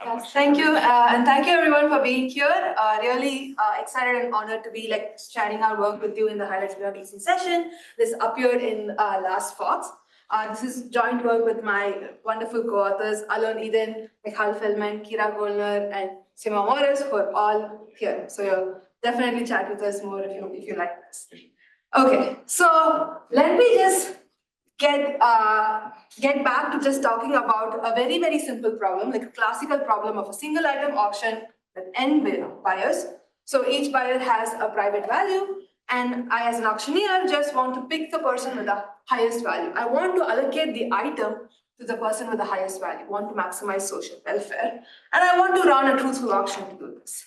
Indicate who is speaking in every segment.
Speaker 1: Yes, thank you, and thank you everyone for being here. Really excited and honored to be sharing our work with you in the Highlights Beyond EC session. This appeared in last Fox. This is joint work with my wonderful co-authors Alon, Michal, Feldman, Goldner, and Mauras, who are all here. So you'll definitely chat with us more if you like this. Okay, so let me just get back to just talking about a very, very simple problem, like a classical problem of a single item auction with n buyers. So each buyer has a private value, and I, as an auctioneer, just want to pick the person with the highest value. I want to allocate the item to the person with the highest value, want to maximize social welfare, and I want to run a truthful auction to do this.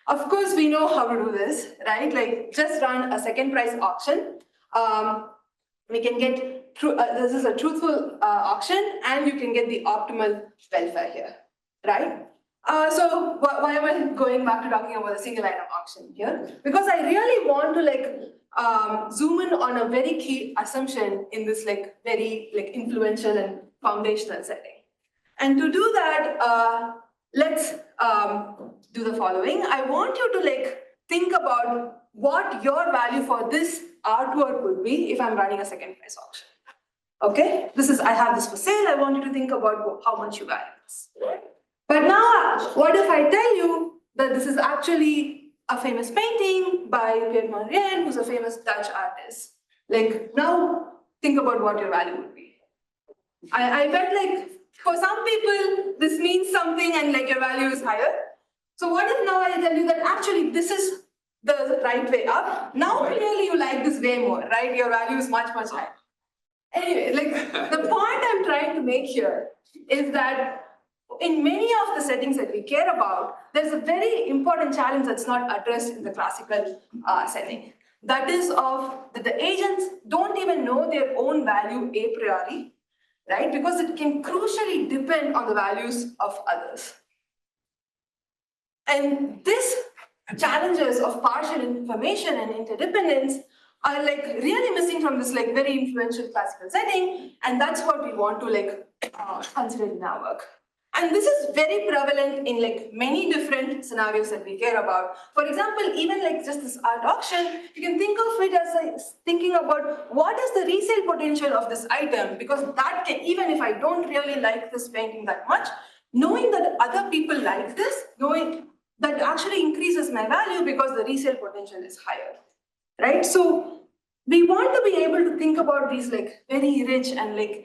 Speaker 1: Of course, we know how to do this, right? Like, just run a second price auction. We can get this is a truthful auction, and you can get the optimal welfare here, right? So why am I going back to talking about a single item auction here? Because I really want to zoom in on a very key assumption in this very influential and foundational setting. And to do that, let's do the following. I want you to think about what your value for this artwork would be if I'm running a second price auction. Okay, I have this for sale. I want you to think about how much you value this. But now, what if I tell you that this is actually a famous painting by Feldman, who's a famous Dutch artist? Now, think about what your value would be. I bet for some people, this means something and your value is higher. So what if now I tell you that actually this is the right way up? Now clearly you like this way more, right? Your value is much, much higher. Anyway, the point I'm trying to make here is that in many of the settings that we care about, there's a very important challenge that's not addressed in the classical setting. That is that the agents don't even know their own value a priori, right? Because it can crucially depend on the values of others. And this challenges of partial information and interdependence are really missing from this very influential classical setting, and that's what we want to consider in our work. And this is very prevalent in many different scenarios that we care about. For example, even just this art auction, you can think of it as thinking about what is the resale potential of this item, because that can, even if I don't really like this painting that much, knowing that other people like this, knowing that actually increases my value because the resale potential is higher. Right? So we want to be able to think about these very rich and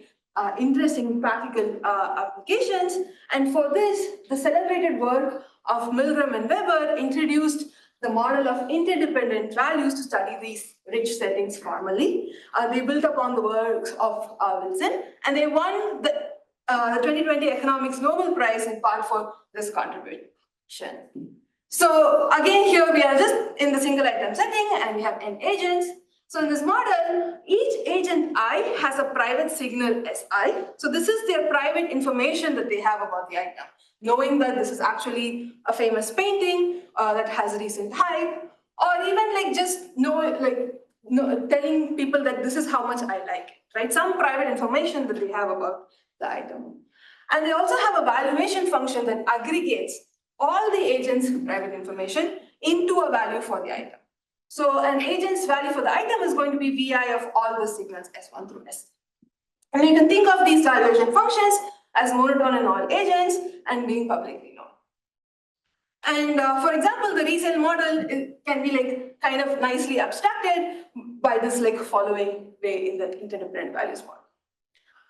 Speaker 1: interesting practical applications. And for this, the celebrated work of Milgram and Weber introduced the model of interdependent values to study these rich settings formally. They built upon the works of Wilson, and they won the 2020 Economics Nobel Prize in part for this contribution. So again, here we are just in the single item setting, and we have n agents. So in this model, each agent I has a private signal Si. So this is their private information that they have about the item, knowing that this is actually a famous painting that has recent hype, or even just telling people that this is how much I like it, right? Some private information that they have about the item. And they also have a valuation function that aggregates all the agent's private information into a value for the item. So an agent's value for the item is going to be VI of all the signals S1 through S. And you can think of these valuation functions as monotone in all agents and being publicly known. And for example, the resale model can be kind of nicely abstracted by this following way in the interdependent values model.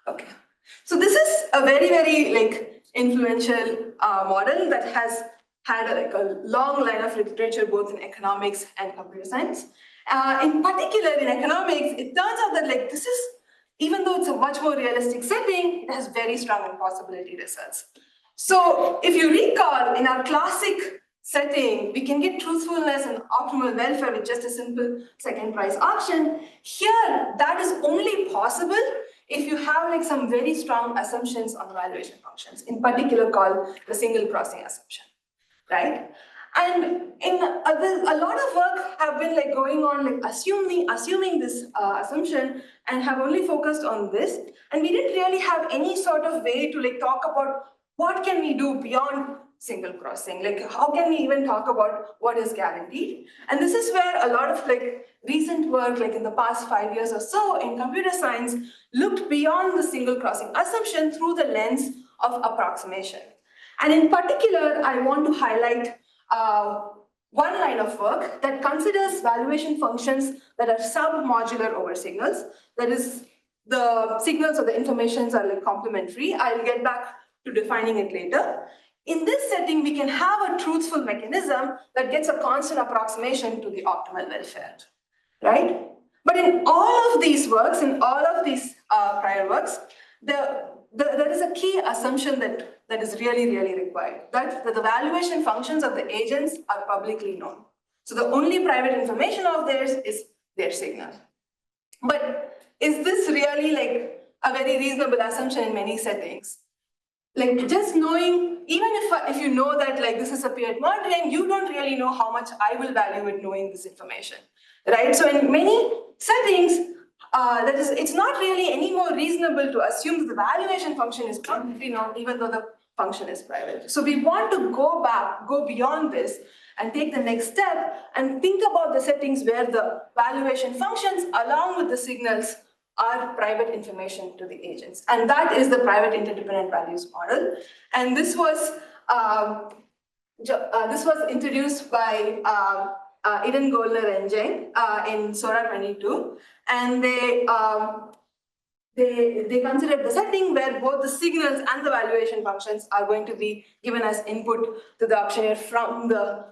Speaker 1: Okay. So this is a very, very influential model that has had a long line of literature both in economics and computer science. In particular, in economics, it turns out that this is, even though it's a much more realistic setting, it has very strong impossibility results. So if you recall, in our classic setting, we can get truthfulness and optimal welfare with just a simple second price auction. Here, that is only possible if you have some very strong assumptions on valuation functions, in particular called the single crossing assumption, right? And in a lot of work have been going on assuming this assumption and have only focused on this, and we didn't really have any sort of way to talk about what can we do beyond single crossing? Like, how can we even talk about what is guaranteed? And this is where a lot of like recent work, like in the past 5 years or so in computer science, looked beyond the single crossing assumption through the lens of approximation. And in particular, I want to highlight one line of work that considers valuation functions that are sub-modular over signals. That is, the signals or the informations are like complementary. I'll get back to defining it later. In this setting, we can have a truthful mechanism that gets a constant approximation to the optimal welfare, right? But in all of these works, in all of these prior works, there is a key assumption that is really, really required, that the valuation functions of the agents are publicly known. So the only private information of theirs is their signal. But is this really like a very reasonable assumption in many settings? Like just knowing, even if you know that like this is a paired modern, you don't really know how much I will value it knowing this information, right? So in many settings, it's not really any more reasonable to assume that the valuation function is publicly known, even though the function is private. So we want to go beyond this and take the next step and think about the settings where the valuation functions along with the signals are private information to the agents. And that is the private interdependent values model. And this was introduced by Goldner and Zheng in Sora 22. And they considered the setting where both the signals and the valuation functions are going to be given as input to the auctioneer from the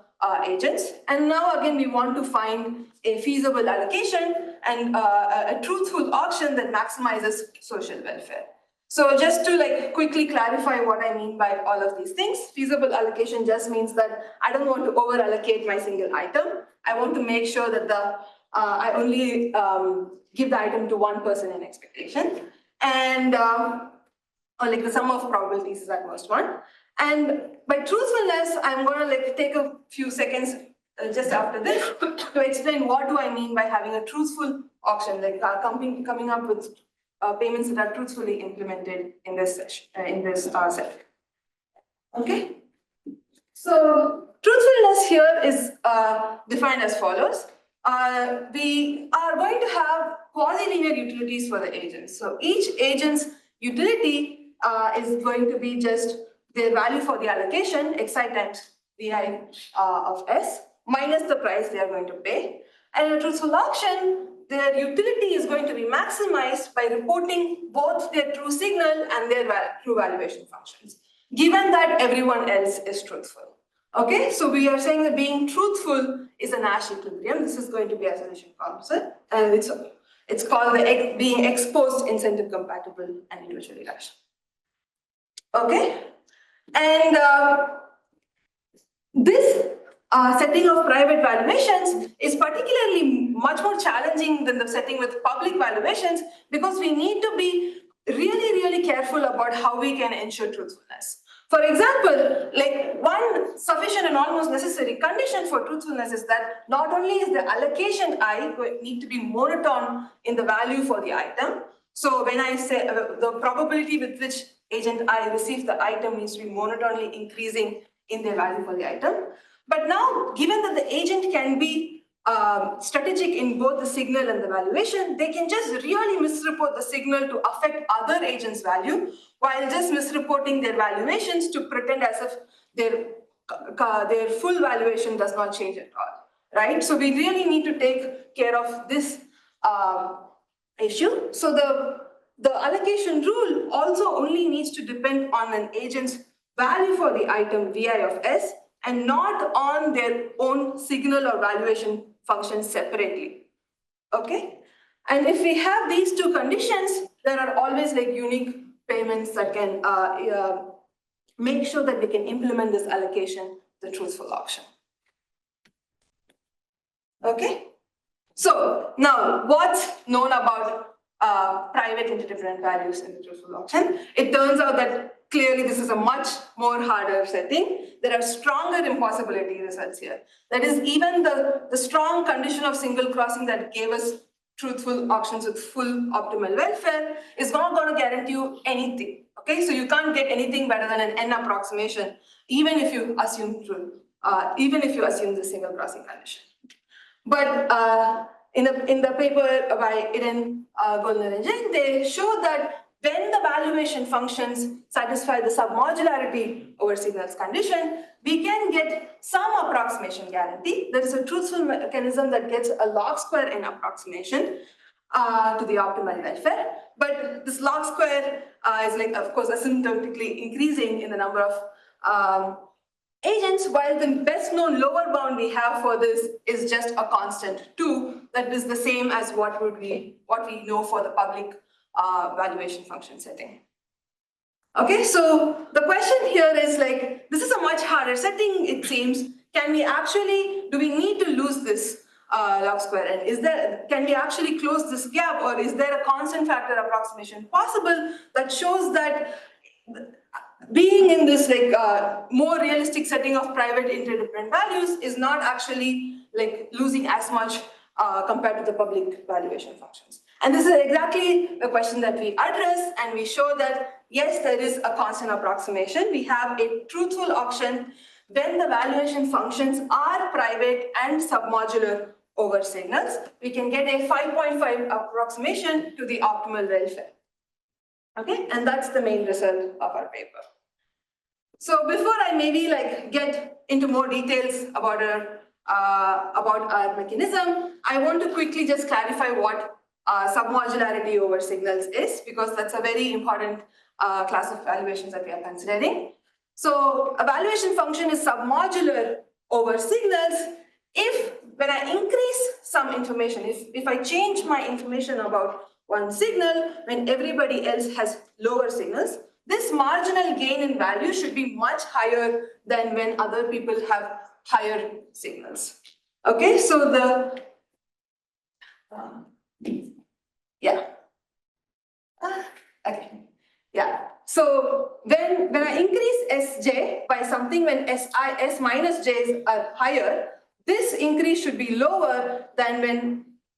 Speaker 1: agents. And now again, we want to find a feasible allocation and a truthful auction that maximizes social welfare. So just to like quickly clarify what I mean by all of these things, feasible allocation just means that I don't want to over allocate my single item. I want to make sure that I only give the item to one person in expectation, and or like the sum of probabilities is at most one. And by truthfulness, I'm going to like take a few seconds just after this to explain what do I mean by having a truthful auction, like coming up with payments that are truthfully implemented in this session, set. Okay. So truthfulness here is defined as follows. We are going to have quasi-linear utilities for the agents. So each agent's utility is going to be just their value for the allocation, xi times vi of s, minus the price they are going to pay. And in a truthful auction, their utility is going to be maximized by reporting both their true signal and their true valuation functions, given that everyone else is truthful. Okay, so we are saying that being truthful is a Nash equilibrium. This is going to be association concept, and it's called the being exposed, incentive compatible, and individually rational. Okay, and this setting of private valuations is particularly much more challenging than the setting with public valuations because we need to be really, really careful about how we can ensure truthfulness. For example, like one sufficient and almost necessary condition for truthfulness is that not only is the allocation I need to be monotone in the value for the item. So when I say the probability with which agent I receives the item needs to be monotonely increasing in their value for the item. But now, given that the agent can be strategic in both the signal and the valuation, they can just really misreport the signal to affect other agents' value while just misreporting their valuations to pretend as if their full valuation does not change at all, right? So we really need to take care of this issue. So the allocation rule also only needs to depend on an agent's value for the item vi of s and not on their own signal or valuation function separately, okay? And if we have these two conditions, there are always like unique payments that can make sure that we can implement this allocation, the truthful auction. Okay, so now what's known about private interdependent values in the truthful auction? It turns out that clearly this is a much more harder setting. There are stronger impossibility results here. That is, even the strong condition of single crossing that gave us truthful auctions with full optimal welfare is not going to guarantee you anything. Okay, so you can't get anything better than an N approximation, even if you assume true, even if you assume the single crossing condition. But in the paper by Eden, Goldner and Jane, they show that when the valuation functions satisfy the submodularity over signals condition, we can get some approximation guarantee. There is a truthful mechanism that gets a log square N approximation to the optimal welfare. But this log square is like, of course, asymptotically increasing in the number of agents, while the best known lower bound we have for this is just a constant 2, that is the same as what we know for the public valuation function setting. Okay, so the question here is like, this is a much harder setting, it seems. Do we need to lose this log square n? Can we actually close this gap, or is there a constant factor approximation possible that shows that being in this like more realistic setting of private interdependent values is not actually like losing as much compared to the public valuation functions? And this is exactly the question that we address, and we show that yes, there is a constant approximation. We have a truthful auction when the valuation functions are private and submodular over signals. We can get a 5.5 approximation to the optimal welfare. Okay, and that's the main result of our paper. So before I maybe like get into more details about our mechanism, I want to quickly just clarify what submodularity over signals is, because that's a very important class of valuations that we are considering. So a valuation function is submodular over signals if, when I increase some information, if I change my information about one signal when everybody else has lower signals, this marginal gain in value should be much higher than when other people have higher signals. Okay, so so when I increase Sj by something when S minus J's are higher, this increase should be lower than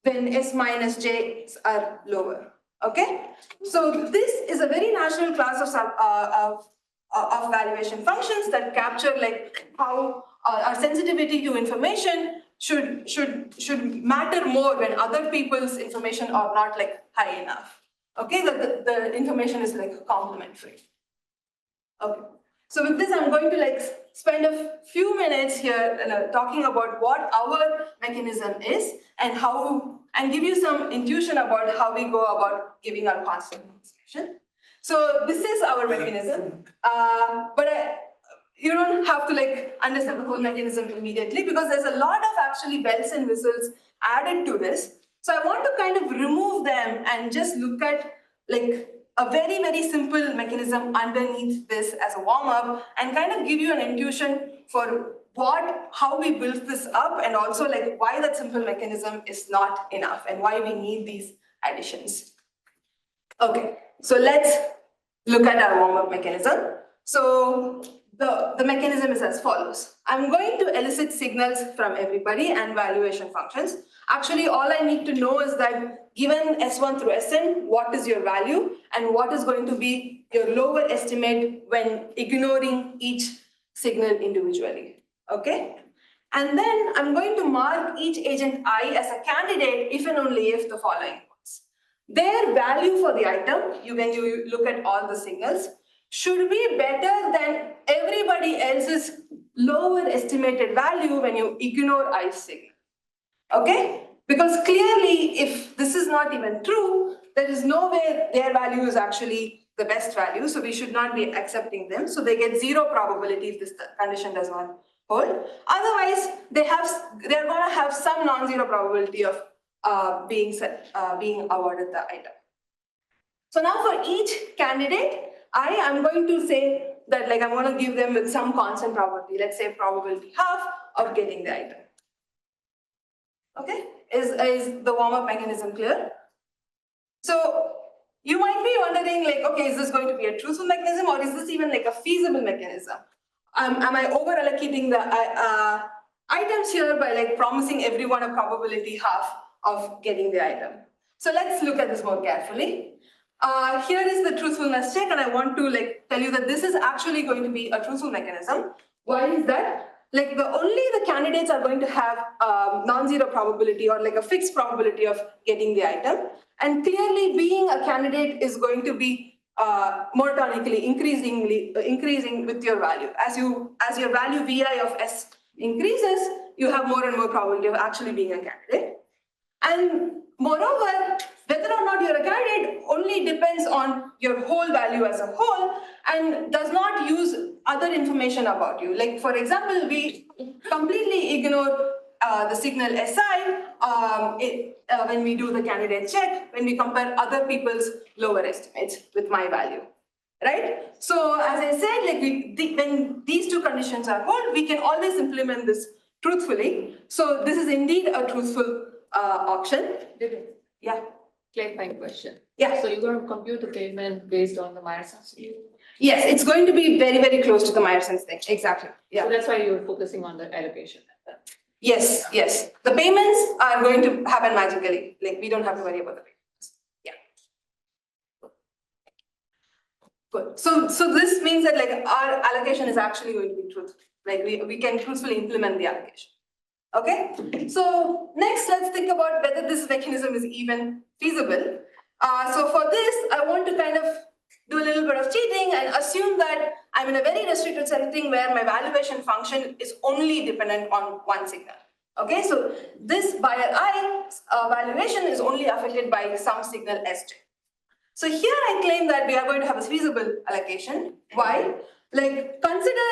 Speaker 1: when S minus J's are lower. Okay, so this is a very natural class of valuation functions that capture like how our sensitivity to information should matter more when other people's information are not like high enough. Okay, that the information is like complementary. Okay, so with this, I'm going to like spend a few minutes here talking about what our mechanism is and give you some intuition about how we go about giving our constant approximation. So this is our mechanism, but you don't have to like understand the whole mechanism immediately, because there's a lot of actually bells and whistles added to this. So I want to kind of remove them and just look at like a very, very simple mechanism underneath this as a warm-up, and kind of give you an intuition for how we built this up, and also like why that simple mechanism is not enough and why we need these additions. Okay, so let's look at our warm-up mechanism. So the mechanism is as follows. I'm going to elicit signals from everybody and valuation functions. Actually, all I need to know is that given S1 through Sn, what is your value and what is going to be your lower estimate when ignoring each signal individually. Okay? And then I'm going to mark each agent I as a candidate if and only if the following ones. Their value for the item, when you look at all the signals, should be better than everybody else's lower estimated value when you ignore I's signal. Okay? Because clearly, if this is not even true, there is no way their value is actually the best value, so we should not be accepting them. So they get 0 probability if this condition does not hold. Otherwise, they're going to have some non-zero probability of being awarded the item. So now for each candidate, I am going to say that like I'm going to give them with some constant probability, let's say probability half of getting the item. Okay, is the warm-up mechanism clear? So you might be wondering like, okay, is this going to be a truthful mechanism, or is this even like a feasible mechanism? Am I over-allocating the items here by like promising everyone a probability half of getting the item? So let's look at this more carefully. Here is the truthfulness check, and I want to tell you that this is actually going to be a truthful mechanism. Why is that? Only the candidates are going to have non-zero probability or a fixed probability of getting the item. And clearly being a candidate is going to be monotonically increasing with your value. As your value VI of S increases, you have more and more probability of actually being a candidate. And moreover, whether or not you're a candidate only depends on your whole value as a whole and does not use other information about you. For example, we completely ignore the signal SI when we do the candidate check, when we compare other people's lower estimates with my value, right? So as I said, when these two conditions are held, we can always implement this truthfully. So this is indeed a truthful option. Yeah.
Speaker 2: Clarifying question.
Speaker 1: Yeah.
Speaker 2: So you're going to compute the payment based on the Mauras thing?
Speaker 1: Yes, it's going to be very, very close to the Mauras thing. Exactly. Yeah.
Speaker 2: So that's why you're focusing on the allocation.
Speaker 1: Yes, yes. The payments are going to happen magically. We don't have to worry about the payments. Yeah. Good. So this means that our allocation is actually going to be truthful. We can truthfully implement the allocation. Okay, so next let's think about whether this mechanism is even feasible. So for this, I want to kind of do a little bit of cheating and assume that I'm in a very restricted setting where my valuation function is only dependent on one signal. Okay, so this buyer I valuation is only affected by some signal Sj. So here I claim that we are going to have a feasible allocation. Why? Consider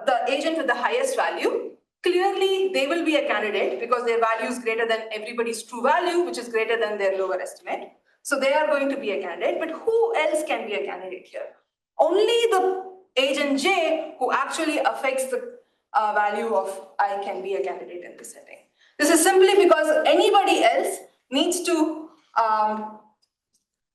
Speaker 1: the agent with the highest value. Clearly, they will be a candidate because their value is greater than everybody's true value, which is greater than their lower estimate. So they are going to be a candidate, but who else can be a candidate here? Only the agent J who actually affects the value of I can be a candidate in this setting. This is simply because anybody else needs to,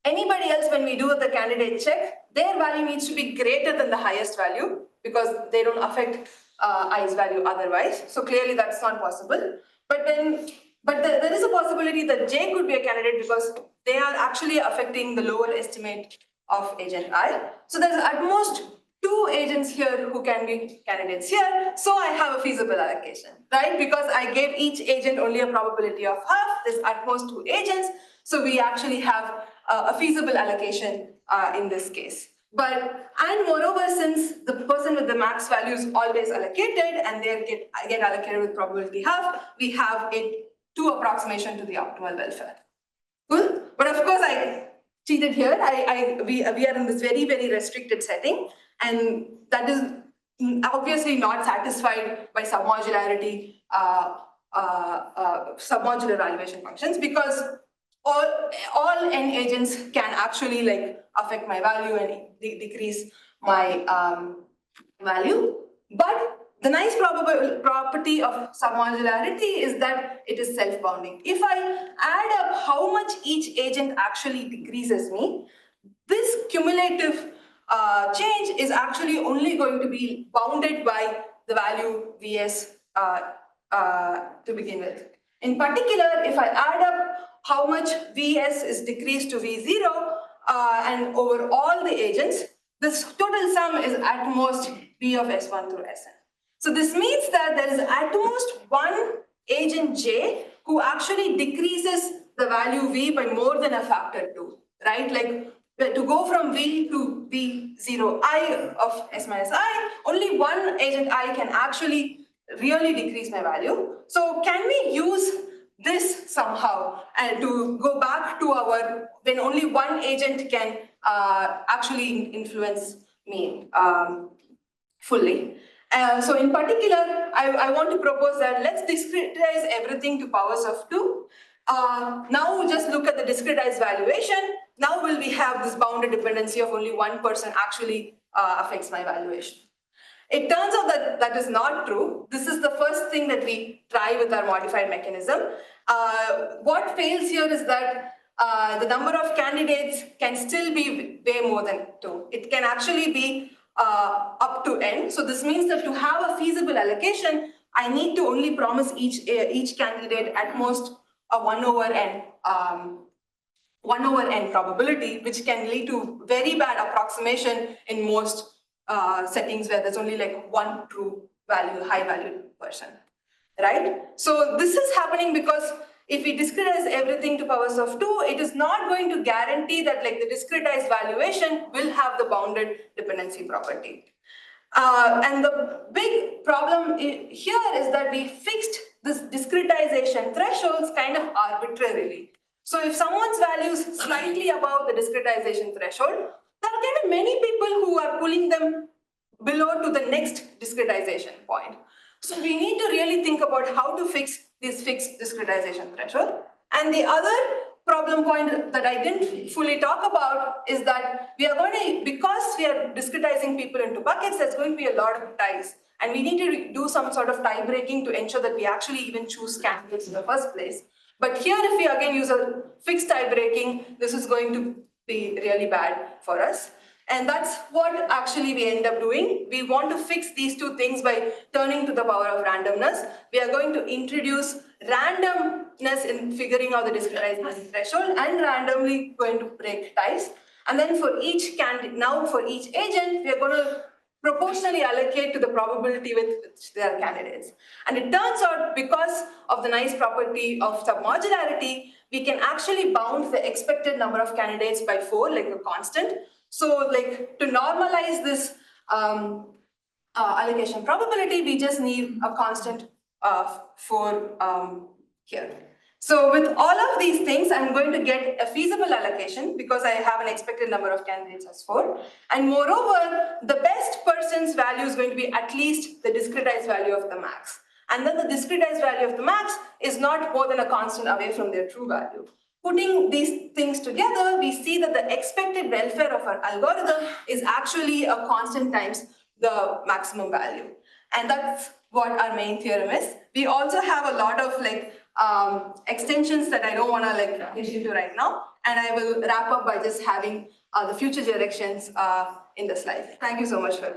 Speaker 1: when we do the candidate check, their value needs to be greater than the highest value because they don't affect I's value otherwise. So clearly that's not possible. But there is a possibility that J could be a candidate because they are actually affecting the lower estimate of agent I. So there's at most two agents here who can be candidates here. So I have a feasible allocation, right? Because I gave each agent only a probability of half. There's at most two agents. So we actually have a feasible allocation in this case. And moreover, since the person with the max value is always allocated and they get allocated with probability half, we have a two approximation to the optimal welfare. Cool? But of course, I cheated here. We are in this very, very restricted setting, and that is obviously not satisfied by submodularity, submodular valuation functions, because all n agents can actually affect my value and decrease my value. But the nice property of submodularity is that it is self-bounding. If I add up how much each agent actually decreases me, this cumulative change is actually only going to be bounded by the value Vs to begin with. In particular, if I add up how much Vs is decreased to V0 and over all the agents, this total sum is at most V of S1 through Sn. So this means that there is at most one agent J who actually decreases the value V by more than a factor 2, right? To go from V to V0I of S minus I, only one agent I can actually really decrease my value. So can we use this somehow and to go back to our, when only one agent can actually influence me fully. So in particular, I want to propose that let's discretize everything to powers of 2. Now we'll just look at the discretized valuation. Now will we have this bounded dependency of only one person actually affects my valuation. It turns out that that is not true. This is the first thing that we try with our modified mechanism. What fails here is that the number of candidates can still be way more than 2. It can actually be up to n. So this means that to have a feasible allocation, I need to only promise each candidate at most a 1 over n 1/n probability, which can lead to very bad approximation in most settings where there's only like one true value, high value person, right? So this is happening because if we discretize everything to powers of 2, it is not going to guarantee that like the discretized valuation will have the bounded dependency property. And the big problem here is that we fixed this discretization thresholds kind of arbitrarily. So if someone's value is slightly above the discretization threshold, there are kind of many people who are pulling them below to the next discretization point. So we need to really think about how to fix this fixed discretization threshold. And the other problem point that I didn't fully talk about is that we are going to, because we are discretizing people into buckets, there's going to be a lot of ties. And we need to do some sort of tie breaking to ensure that we actually even choose candidates in the first place. But here, if we again use a fixed tie breaking, this is going to be really bad for us. And that's what actually we end up doing. We want to fix these two things by turning to the power of randomness. We are going to introduce randomness in figuring out the discretization threshold and randomly going to break ties. And then for each candidate, now for each agent, we are going to proportionally allocate to the probability with which they are candidates. And it turns out because of the nice property of submodularity, we can actually bound the expected number of candidates by 4, like a constant. So like to normalize this allocation probability, we just need a constant for here. So with all of these things, I'm going to get a feasible allocation because I have an expected number of candidates as 4. And moreover, the best person's value is going to be at least the discretized value of the max. And then the discretized value of the max is not more than a constant away from their true value. Putting these things together, we see that the expected welfare of our algorithm is actually a constant times the maximum value. And that's what our main theorem is. We also have a lot of like extensions that I don't want to like get into right now. And I will wrap up by just having the future directions in the slide. Thank you so much, Phil.